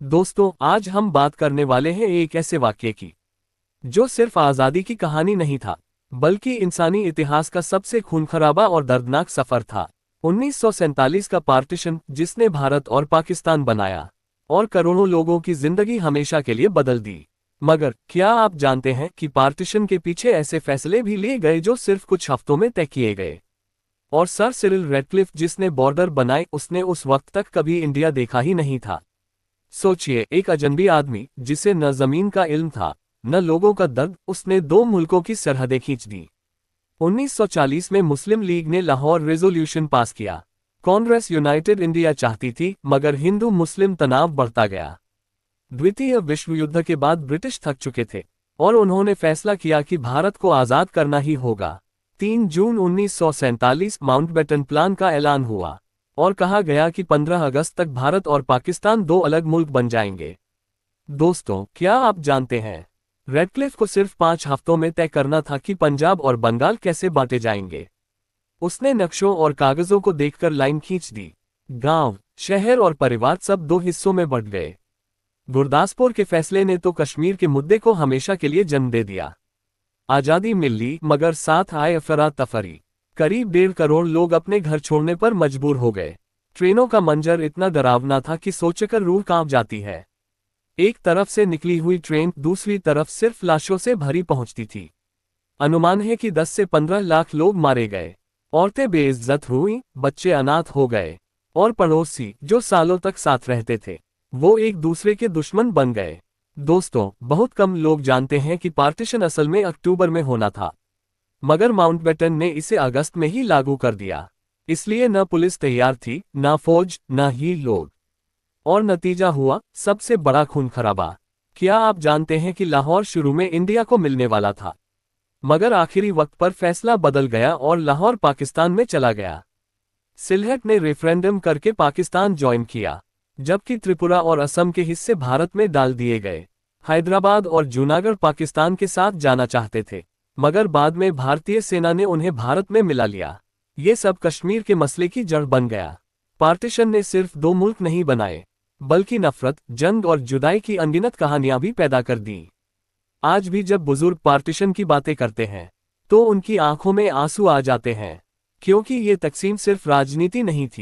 दोस्तों, आज हम बात करने वाले हैं एक ऐसे वाक्य की जो सिर्फ आज़ादी की कहानी नहीं था, बल्कि इंसानी इतिहास का सबसे खूनखराबा और दर्दनाक सफ़र था। 1947 का पार्टीशन, जिसने भारत और पाकिस्तान बनाया और करोड़ों लोगों की जिंदगी हमेशा के लिए बदल दी। मगर क्या आप जानते हैं कि पार्टीशन के पीछे ऐसे फैसले भी लिए गए जो सिर्फ कुछ हफ्तों में तय किए गए? और सर सिरिल रैडक्लिफ, जिसने बॉर्डर बनाए, उसने उस वक्त तक कभी इंडिया देखा ही नहीं था। सोचिए, एक अजनबी आदमी जिसे न जमीन का इल्म था न लोगों का दर्द, उसने दो मुल्कों की सरहदें खींच दी। 1940 में मुस्लिम लीग ने लाहौर रेजोल्यूशन पास किया। कांग्रेस यूनाइटेड इंडिया चाहती थी, मगर हिंदू मुस्लिम तनाव बढ़ता गया। द्वितीय विश्व युद्ध के बाद ब्रिटिश थक चुके थे और उन्होंने फैसला किया कि भारत को आज़ाद करना ही होगा। 3 जून 1947 माउंटबेटन प्लान का ऐलान हुआ और कहा गया कि 15 अगस्त तक भारत और पाकिस्तान दो अलग मुल्क बन जाएंगे। दोस्तों, क्या आप जानते हैं, रेडक्लिफ को सिर्फ 5 हफ्तों में तय करना था कि पंजाब और बंगाल कैसे बांटे जाएंगे। उसने नक्शों और कागजों को देखकर लाइन खींच दी। गांव, शहर और परिवार सब दो हिस्सों में बंट गए। गुरदासपुर के फैसले ने तो कश्मीर के मुद्दे को हमेशा के लिए जन्म दे दिया। आज़ादी मिल ली, मगर साथ आए अफरा तफरी। करीब 1.5 करोड़ लोग अपने घर छोड़ने पर मजबूर हो गए। ट्रेनों का मंजर इतना डरावना था कि सोचकर रूह कांप जाती है। एक तरफ से निकली हुई ट्रेन दूसरी तरफ सिर्फ लाशों से भरी पहुंचती थी। अनुमान है कि 10 से 15 लाख लोग मारे गए। औरतें बेइज्जत हुईं, बच्चे अनाथ हो गए और पड़ोसी जो सालों तक साथ रहते थे, वो एक दूसरे के दुश्मन बन गए। दोस्तों, बहुत कम लोग जानते हैं कि पार्टीशन असल में अक्टूबर में होना था, मगर माउंटबेटन ने इसे अगस्त में ही लागू कर दिया। इसलिए न पुलिस तैयार थी, न फौज, न ही लोग। और नतीजा हुआ सबसे बड़ा खून खराबा। क्या आप जानते हैं कि लाहौर शुरू में इंडिया को मिलने वाला था, मगर आखिरी वक्त पर फैसला बदल गया और लाहौर पाकिस्तान में चला गया। सिलहट ने रेफरेंडम करके पाकिस्तान ज्वाइन किया, जबकि त्रिपुरा और असम के हिस्से भारत में डाल दिए गए। हैदराबाद और जूनागढ़ पाकिस्तान के साथ जाना चाहते थे, मगर बाद में भारतीय सेना ने उन्हें भारत में मिला लिया। ये सब कश्मीर के मसले की जड़ बन गया। पार्टीशन ने सिर्फ दो मुल्क नहीं बनाए, बल्कि नफरत, जंग और जुदाई की अनगिनत कहानियां भी पैदा कर दी। आज भी जब बुजुर्ग पार्टीशन की बातें करते हैं, तो उनकी आंखों में आंसू आ जाते हैं, क्योंकि ये तकसीम सिर्फ राजनीति नहीं थी,